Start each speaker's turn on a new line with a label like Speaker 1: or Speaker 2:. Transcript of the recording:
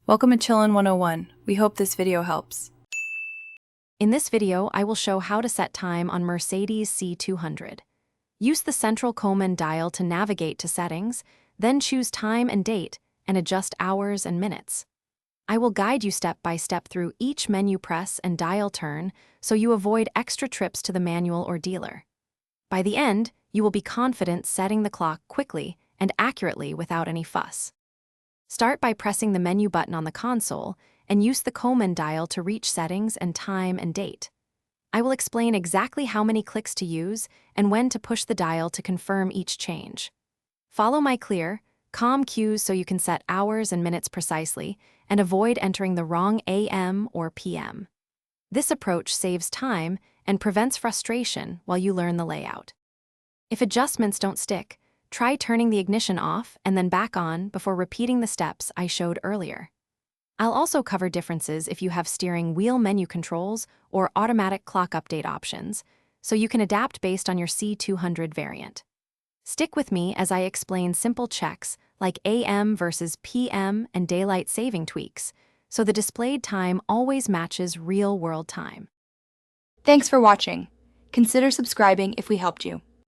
Speaker 1: Welcome to Chillin' 101. We hope this video helps.
Speaker 2: In this video, I will show how to set time on Mercedes C200. Use the central Command dial to navigate to settings, then choose time and date, and adjust hours and minutes. I will guide you step by step through each menu press and dial turn so you avoid extra trips to the manual or dealer. By the end, you will be confident setting the clock quickly and accurately without any fuss. Start by pressing the menu button on the console and use the Command dial to reach settings and time and date. I will explain exactly how many clicks to use and when to push the dial to confirm each change. Follow my clear, calm cues so you can set hours and minutes precisely and avoid entering the wrong AM or PM. This approach saves time and prevents frustration while you learn the layout. If adjustments don't stick, try turning the ignition off and then back on before repeating the steps I showed earlier. I'll also cover differences if you have steering wheel menu controls or automatic clock update options, so you can adapt based on your C200 variant. Stick with me as I explain simple checks like AM versus PM and daylight saving tweaks, so the displayed time always matches real-world time.
Speaker 1: Thanks for watching. Consider subscribing if we helped you.